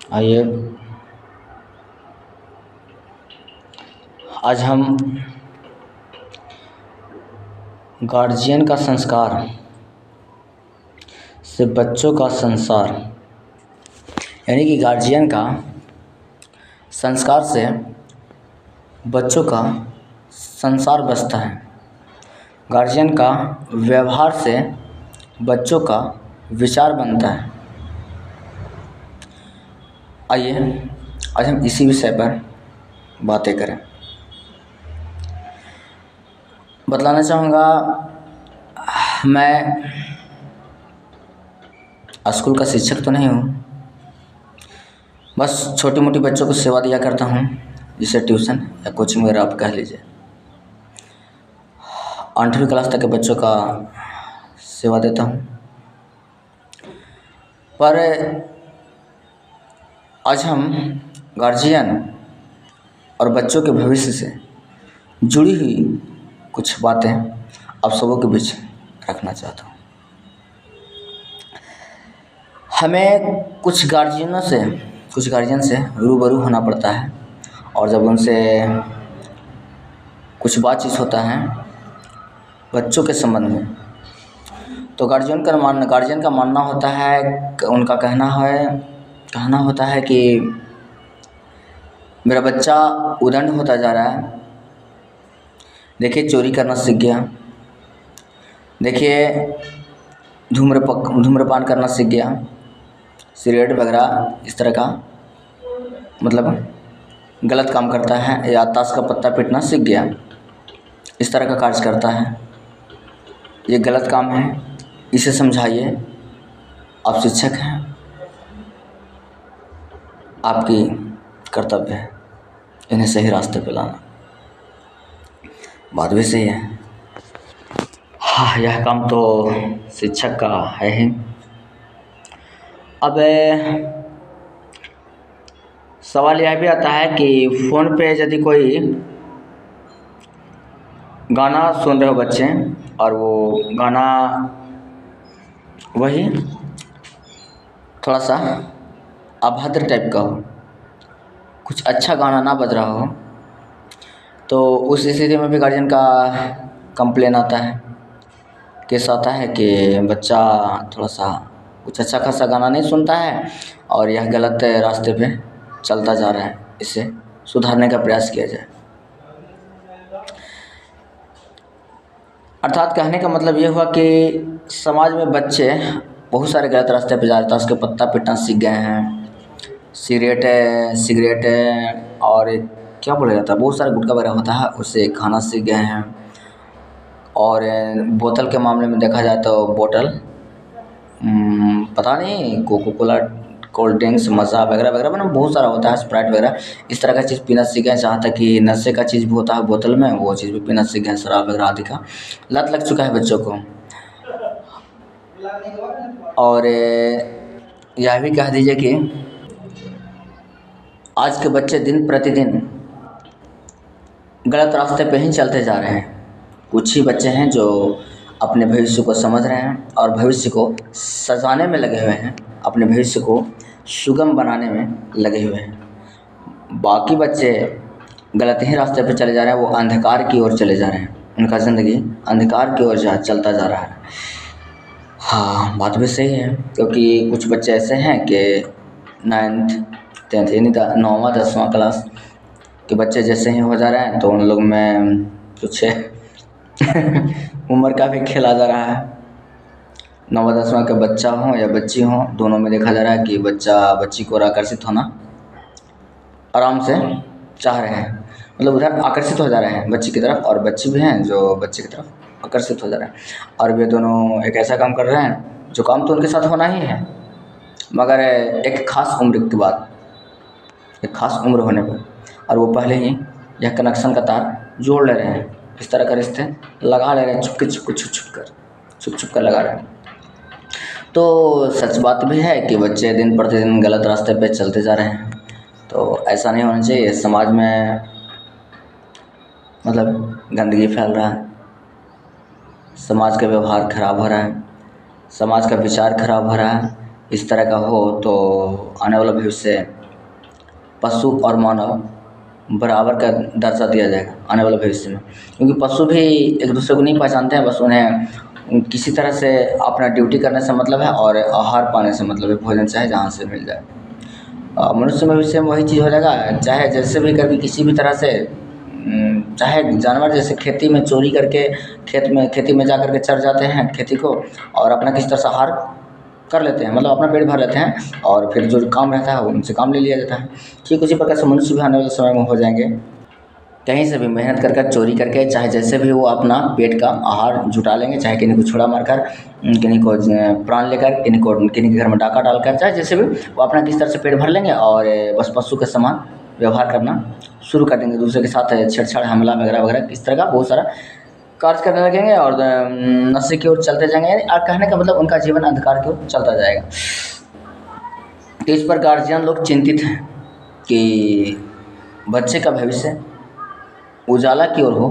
आइए आज हम गार्जियन का संस्कार से बच्चों का संसार, यानी कि गार्जियन का संस्कार से बच्चों का संसार बसता है। गार्जियन का व्यवहार से बच्चों का विचार बनता है। आइए आज हम इसी विषय पर बातें करें। बतलाना चाहूँगा, मैं स्कूल का शिक्षक तो नहीं हूँ, बस छोटी मोटी बच्चों को सेवा दिया करता हूँ, जिसे ट्यूशन या कोचिंग वगैरह आप कह लीजिए। 8वीं क्लास तक के बच्चों का सेवा देता हूँ। पर आज हम गार्जियन और बच्चों के भविष्य से जुड़ी हुई कुछ बातें आप सबों के बीच रखना चाहता हूँ। हमें कुछ गार्जियन से रूबरू होना पड़ता है, और जब उनसे कुछ बातचीत होता है बच्चों के संबंध में, तो गार्जियन का मानना होता है, उनका कहना होता है कि मेरा बच्चा उद्दंड होता जा रहा है। देखिए, चोरी करना सीख गया, देखिए धूम्रपान करना सीख गया, सिगरेट वगैरह इस तरह का मतलब गलत काम करता है, या ताश का पत्ता पीटना सीख गया, इस तरह का कार्य करता है। ये गलत काम है, इसे समझाइए। आप शिक्षक हैं, आपकी कर्तव्य है इन्हें सही रास्ते पे लाना। बात भी सही है। हाँ, यह काम तो शिक्षक का है ही। अब सवाल यह भी आता है कि फ़ोन पे यदि कोई गाना सुन रहे हो बच्चे, और वो गाना वही थोड़ा सा अभद्र टाइप का हो, कुछ अच्छा गाना ना बज रहा हो, तो उस स्थिति में भी गार्जियन का कंप्लेन आता है, केस आता है कि बच्चा थोड़ा सा कुछ अच्छा खासा गाना नहीं सुनता है और यह गलत रास्ते पे चलता जा रहा है, इसे सुधारने का प्रयास किया जाए। अर्थात कहने का मतलब ये हुआ कि समाज में बच्चे बहुत सारे गलत रास्ते पे जा रहे हैं। ताश के पत्ता पीटना सीख गए हैं, सिगरेट और क्या बोला जाता है, बहुत सारा गुटखा वगैरह होता है, उससे खाना सीख गए हैं। और बोतल के मामले में देखा जाए तो बोतल पता नहीं कोको कोला, कोल्ड ड्रिंक्स, मज़ा वगैरह वगैरह मतलब बहुत सारा होता है, स्प्राइट वगैरह, इस तरह का चीज़ पीना सीख गए। जहाँ तक कि नशे का चीज़ भी होता है बोतल में, वो चीज़ भी पीना सीख गए। शराब वगैरह आदि का लत लग चुका है बच्चों को। और यह भी कह दीजिए कि आज के बच्चे दिन प्रतिदिन गलत रास्ते पे ही चलते जा रहे हैं। कुछ ही बच्चे हैं जो अपने भविष्य को समझ रहे हैं और भविष्य को सजाने में लगे हुए हैं, अपने भविष्य को सुगम बनाने में लगे हुए हैं। बाकी बच्चे गलत ही रास्ते पे चले जा रहे हैं, वो अंधकार की ओर चले जा रहे हैं, उनका ज़िंदगी अंधकार की ओर चलता जा रहा है। हाँ, बात भी सही है, क्योंकि कुछ बच्चे ऐसे हैं कि 9th 10th यानी 9वां 10वां क्लास के बच्चे जैसे ही हो जा रहे हैं, तो उन लोग में कुछ उम्र का भी खेला जा रहा है। 9वां 10वां के बच्चा हो या बच्ची हो, दोनों में देखा जा रहा है कि बच्ची को आकर्षित होना आराम से चाह रहे हैं, मतलब उधर आकर्षित हो जा रहे हैं बच्ची की तरफ, और बच्ची भी हैं जो बच्चे की तरफ आकर्षित हो जा रहे हैं। और वे दोनों एक ऐसा काम कर रहे हैं जो काम तो उनके साथ होना ही है, मगर एक ख़ास उम्र के बाद, एक ख़ास उम्र होने पर, और वो पहले ही यह कनेक्शन का तार जोड़ ले रहे हैं, इस तरह का रिश्ते लगा ले रहे हैं, छुप कर लगा रहे हैं। तो सच बात भी है कि बच्चे दिन प्रतिदिन गलत रास्ते पे चलते जा रहे हैं, तो ऐसा नहीं होना चाहिए। समाज में मतलब गंदगी फैल रहा है, समाज का व्यवहार खराब हो रहा है, समाज का विचार खराब हो रहा है, इस तरह का हो तो आने वाला भविष्य पशु और मानव बराबर का दर्जा दिया जाएगा आने वाले भविष्य में। क्योंकि पशु भी एक दूसरे को नहीं पहचानते हैं, बस उन्हें किसी तरह से अपना ड्यूटी करने से मतलब है और आहार पाने से मतलब है, भोजन चाहे जहाँ से मिल जाए। मनुष्य में भी सेम वही चीज़ हो जाएगा, चाहे जैसे भी करके किसी भी तरह से चाहे जानवर जैसे खेती में चोरी करके खेती में जा कर के चर जाते हैं खेती को और अपना किसी तरह से आहार कर लेते हैं, मतलब अपना पेट भर लेते हैं और फिर जो काम रहता है उनसे काम ले लिया जाता है। ठीक उसी प्रकार से मनुष्य भी आने वाले समय में हो जाएंगे, कहीं से भी मेहनत कर कर चोरी करके चाहे जैसे भी वो अपना पेट का आहार जुटा लेंगे, चाहे किन्हीं को छुरा मारकर, किन्हीं को प्राण लेकर, किन्हीं के घर में डाका डालकर, चाहे जैसे भी वो अपना किस तरह से पेट भर लेंगे और बस पशु के समान व्यवहार करना शुरू कर देंगे, दूसरे के साथ छेड़छाड़ हमला वगैरह वगैरह इस तरह का बहुत सारा कार्य करने लगेंगे और नशे की ओर चलते जाएंगे। यानी कहने का मतलब उनका जीवन अंधकार की ओर चलता जाएगा। तो इस पर गार्जियन लोग चिंतित हैं कि बच्चे का भविष्य उजाला की ओर हो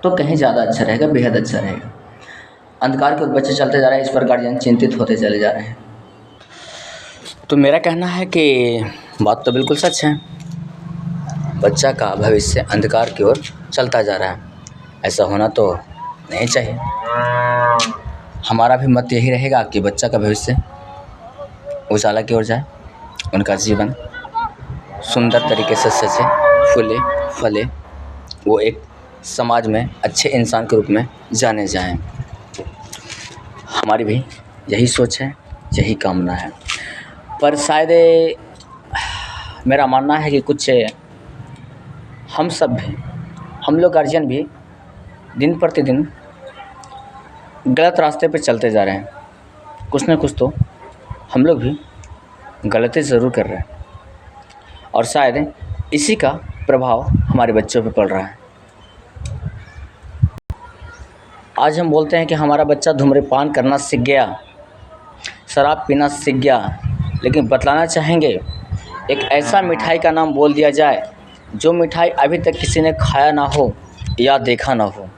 तो कहीं ज़्यादा अच्छा रहेगा, बेहद अच्छा रहेगा। अंधकार की ओर बच्चे चलते जा रहे हैं, इस पर गार्जियन चिंतित होते चले जा रहे हैं। तो मेरा कहना है कि बात तो बिल्कुल सच है, बच्चा का भविष्य अंधकार की ओर चलता जा रहा है, ऐसा होना तो नहीं चाहिए। हमारा भी मत यही रहेगा कि बच्चा का भविष्य उजाला की ओर जाए, उनका जीवन सुंदर तरीके से सजे फूले फले, वो एक समाज में अच्छे इंसान के रूप में जाने जाएं। हमारी भी यही सोच है, यही कामना है। पर शायद मेरा मानना है कि कुछ हम सब भी, हम लोग गार्जियन भी दिन प्रतिदिन गलत रास्ते पे चलते जा रहे हैं। कुछ न कुछ तो हम लोग भी गलती ज़रूर कर रहे हैं और शायद इसी का प्रभाव हमारे बच्चों पे पड़ रहा है। आज हम बोलते हैं कि हमारा बच्चा धूम्रपान करना सीख गया, शराब पीना सीख गया, लेकिन बतलाना चाहेंगे एक ऐसा मिठाई का नाम बोल दिया जाए जो मिठाई अभी तक किसी ने खाया ना हो या देखा ना हो,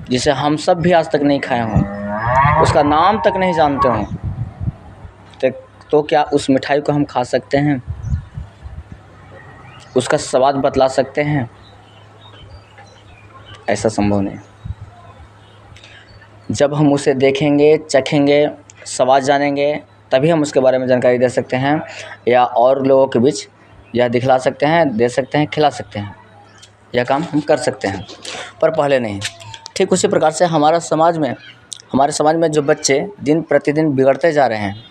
जिसे हम सब भी आज तक नहीं खाए हों, उसका नाम तक नहीं जानते हों, तो क्या उस मिठाई को हम खा सकते हैं? उसका स्वाद बतला सकते हैं? ऐसा संभव नहीं। जब हम उसे देखेंगे, चखेंगे, स्वाद जानेंगे, तभी हम उसके बारे में जानकारी दे सकते हैं या और लोगों के बीच यह दिखला सकते हैं, दे सकते हैं, खिला सकते हैं। यह काम हम कर सकते हैं, पर पहले नहीं। ठीक उसी प्रकार से हमारे समाज में जो बच्चे दिन प्रतिदिन बिगड़ते जा रहे हैं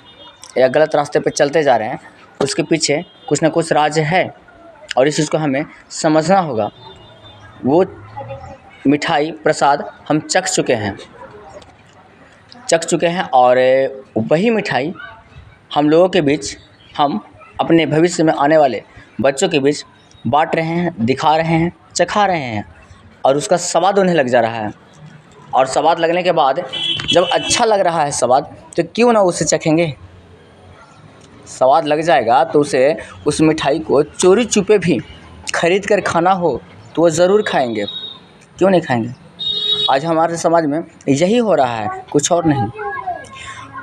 या गलत रास्ते पर चलते जा रहे हैं, उसके पीछे कुछ ना कुछ राज है और इस चीज़ को हमें समझना होगा। वो मिठाई प्रसाद हम चख चुके हैं और वही मिठाई हम लोगों के बीच, हम अपने भविष्य में आने वाले बच्चों के बीच बांट रहे हैं, दिखा रहे हैं, चखा रहे हैं और उसका स्वाद उन्हें लग जा रहा है। और स्वाद लगने के बाद जब अच्छा लग रहा है स्वाद, तो क्यों ना उसे चखेंगे। स्वाद लग जाएगा तो उस मिठाई को चोरी छुपे भी खरीद कर खाना हो तो वो ज़रूर खाएंगे, क्यों नहीं खाएंगे। आज हमारे समाज में यही हो रहा है, कुछ और नहीं।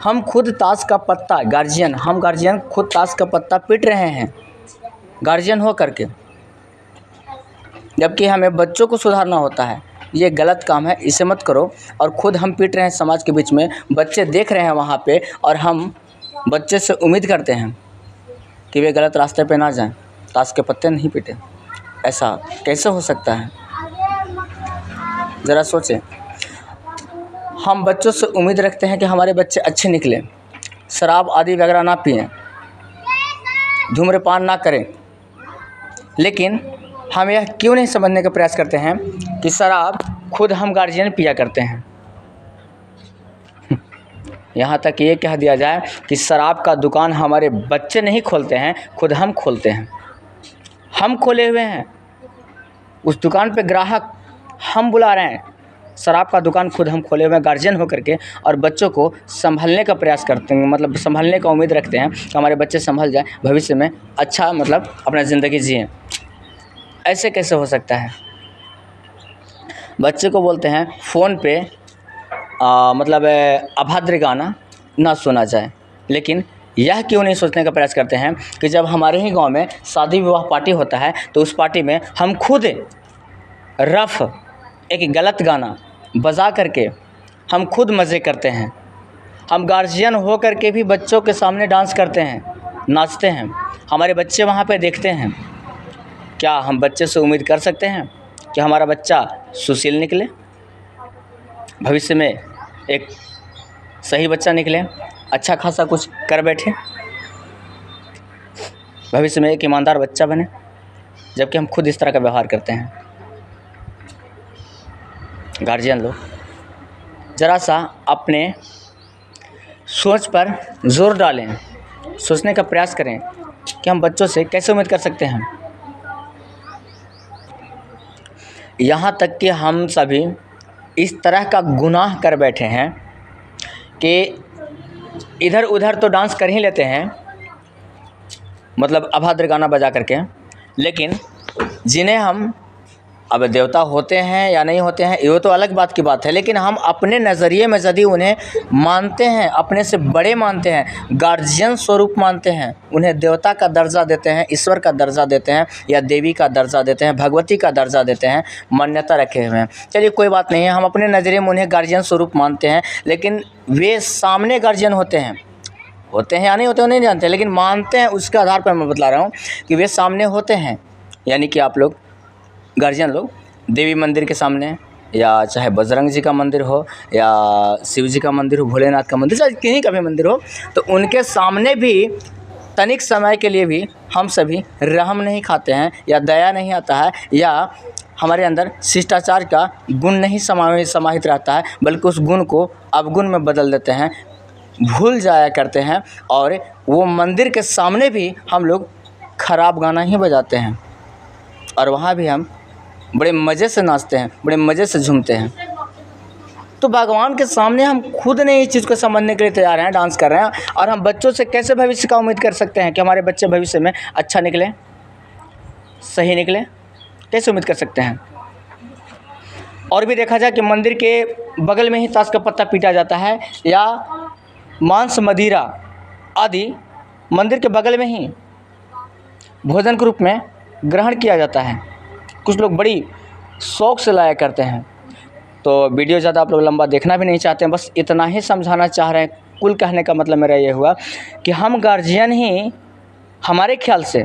हम खुद ताश का पत्ता हम गार्जियन खुद ताश का पत्ता पीट रहे हैं गार्जियन हो करके, जबकि हमें बच्चों को सुधारना होता है। ये गलत काम है, इसे मत करो। और खुद हम पीट रहे हैं समाज के बीच में, बच्चे देख रहे हैं वहाँ पे और हम बच्चे से उम्मीद करते हैं कि वे गलत रास्ते पे ना जाएं, ताश के पत्ते नहीं पीटें। ऐसा कैसे हो सकता है, ज़रा सोचें। हम बच्चों से उम्मीद रखते हैं कि हमारे बच्चे अच्छे निकलें, शराब आदि वगैरह ना पिएं, धूम्रपान ना करें, लेकिन हम यह क्यों नहीं समझने का प्रयास करते हैं कि शराब खुद हम गार्जियन पिया करते हैं। यहाँ तक ये कह दिया जाए कि शराब का दुकान हमारे बच्चे नहीं खोलते हैं, खुद हम खोलते हैं। हम खोले हुए हैं, उस दुकान पे ग्राहक हम बुला रहे हैं। शराब का दुकान खुद हम खोले हुए हैं गार्जियन हो करके, और बच्चों को संभलने का प्रयास करते हैं, मतलब संभलने का उम्मीद रखते हैं कि हमारे बच्चे संभल जाए, भविष्य में अच्छा मतलब अपना ज़िंदगी जिएं। ऐसे कैसे हो सकता है। बच्चे को बोलते हैं फ़ोन पे मतलब अभद्र गाना ना सुना जाए, लेकिन यह क्यों नहीं सोचने का प्रयास करते हैं कि जब हमारे ही गांव में शादी विवाह पार्टी होता है तो उस पार्टी में हम खुद रफ एक गलत गाना बजा करके हम खुद मज़े करते हैं। हम गार्जियन हो करके भी बच्चों के सामने डांस करते हैं, नाचते हैं, हमारे बच्चे वहाँ पे देखते हैं। क्या हम बच्चे से उम्मीद कर सकते हैं कि हमारा बच्चा सुशील निकले, भविष्य में एक सही बच्चा निकले, अच्छा खासा कुछ कर बैठे, भविष्य में एक ईमानदार बच्चा बने, जबकि हम खुद इस तरह का व्यवहार करते हैं। गार्जियन लोग ज़रा सा अपने सोच पर जोर डालें, सोचने का प्रयास करें कि हम बच्चों से कैसे उम्मीद कर सकते हैं। यहाँ तक कि हम सभी इस तरह का गुनाह कर बैठे हैं कि इधर उधर तो डांस कर ही लेते हैं, मतलब अभद्र गाना बजा करके, लेकिन जिन्हें हम अब देवता होते हैं या नहीं होते हैं ये तो अलग बात की बात है, लेकिन हम अपने नज़रिए में यदि उन्हें मानते हैं, अपने से बड़े मानते हैं, गार्जियन स्वरूप मानते हैं, उन्हें देवता का दर्जा देते हैं, ईश्वर का दर्जा देते हैं, या देवी का दर्जा देते हैं, भगवती का दर्जा देते हैं, मान्यता रखे हुए हैं, चलिए कोई बात नहीं है, हम अपने नज़रिए में उन्हें गार्जियन स्वरूप मानते हैं, लेकिन वे सामने गार्जियन होते हैं या नहीं होते, नहीं जानते, लेकिन मानते हैं। उसके आधार पर मैं बतला रहा हूँ कि वे सामने होते हैं, यानी कि आप लोग गार्जियन लोग देवी मंदिर के सामने, या चाहे बजरंग जी का मंदिर हो, या शिव जी का मंदिर हो, भोलेनाथ का मंदिर, चाहे कहीं का भी मंदिर हो, तो उनके सामने भी तनिक समय के लिए भी हम सभी रहम नहीं खाते हैं, या दया नहीं आता है, या हमारे अंदर शिष्टाचार का गुण नहीं समाहित रहता है, बल्कि उस गुण को अवगुण में बदल देते हैं, भूल जाया करते हैं, और वो मंदिर के सामने भी हम लोग खराब गाना ही बजाते हैं, और वहाँ भी हम बड़े मज़े से नाचते हैं, बड़े मज़े से झूमते हैं। तो भगवान के सामने हम खुद नहीं इस चीज़ को समझने के लिए तैयार हैं, डांस कर रहे हैं, और हम बच्चों से कैसे भविष्य का उम्मीद कर सकते हैं कि हमारे बच्चे भविष्य में अच्छा निकले, सही निकले, कैसे उम्मीद कर सकते हैं। और भी देखा जाए कि मंदिर के बगल में ही ताश का पत्ता पीटा जाता है, या मांस मदिरा आदि मंदिर के बगल में ही भोजन के रूप में ग्रहण किया जाता है। कुछ लोग बड़ी शौक़ से लाया करते हैं। तो वीडियो ज़्यादा आप लोग लंबा देखना भी नहीं चाहते हैं, बस इतना ही समझाना चाह रहे हैं। कुल कहने का मतलब मेरा ये हुआ कि हम गार्जियन ही हमारे ख्याल से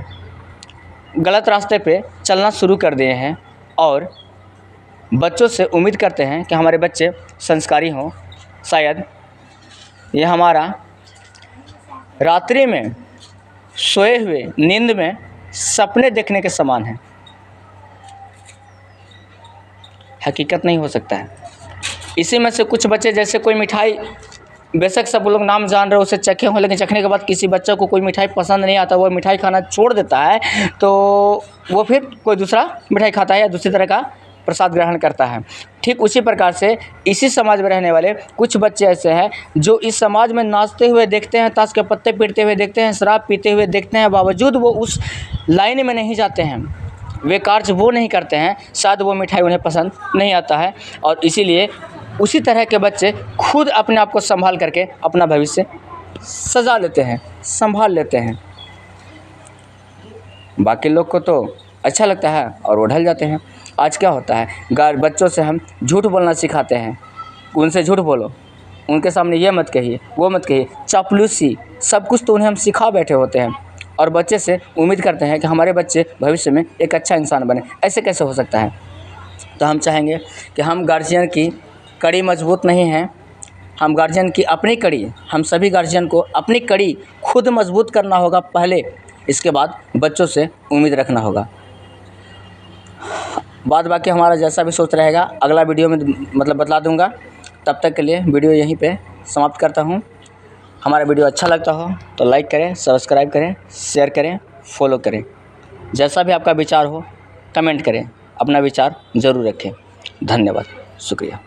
गलत रास्ते पे चलना शुरू कर दिए हैं, और बच्चों से उम्मीद करते हैं कि हमारे बच्चे संस्कारी हों। शायद ये हमारा रात्रि में सोए हुए नींद में सपने देखने के समान है, हकीकत नहीं हो सकता है। इसी में से कुछ बच्चे, जैसे कोई मिठाई, बेशक सब लोग नाम जान रहे हो उसे चखे हों, लेकिन चखने के बाद किसी बच्चे को कोई मिठाई पसंद नहीं आता, वो मिठाई खाना छोड़ देता है, तो वो फिर कोई दूसरा मिठाई खाता है या दूसरी तरह का प्रसाद ग्रहण करता है। ठीक उसी प्रकार से इसी समाज में रहने वाले कुछ बच्चे ऐसे हैं जो इस समाज में नाचते हुए देखते हैं, ताश के पत्ते पीटते हुए देखते हैं, शराब पीते हुए देखते हैं, बावजूद वो उस लाइन में नहीं जाते हैं, वे कार्य वो नहीं करते हैं, शायद वो मिठाई उन्हें पसंद नहीं आता है, और इसीलिए उसी तरह के बच्चे खुद अपने आप को संभाल करके अपना भविष्य सजा लेते हैं, संभाल लेते हैं। बाकी लोग को तो अच्छा लगता है और वो ढल जाते हैं। आज क्या होता है, बच्चों से हम झूठ बोलना सिखाते हैं, उनसे झूठ बोलो, उनके सामने ये मत कहिए, वो मत कहिए, चापलूसी, सब कुछ तो उन्हें हम सिखा बैठे होते हैं, और बच्चे से उम्मीद करते हैं कि हमारे बच्चे भविष्य में एक अच्छा इंसान बने। ऐसे कैसे हो सकता है। तो हम चाहेंगे कि हम गार्जियन की कड़ी मजबूत नहीं है, हम गार्जियन की अपनी कड़ी, हम सभी गार्जियन को अपनी कड़ी खुद मजबूत करना होगा पहले, इसके बाद बच्चों से उम्मीद रखना होगा। बाद बाकी हमारा जैसा भी सोच रहेगा अगला वीडियो में मतलब बतला दूंगा। तब तक के लिए वीडियो यहीं पे समाप्त करता हूँ। हमारा वीडियो अच्छा लगता हो तो लाइक करें, सब्सक्राइब करें, शेयर करें, फॉलो करें। जैसा भी आपका विचार हो कमेंट करें, अपना विचार ज़रूर रखें। धन्यवाद, शुक्रिया।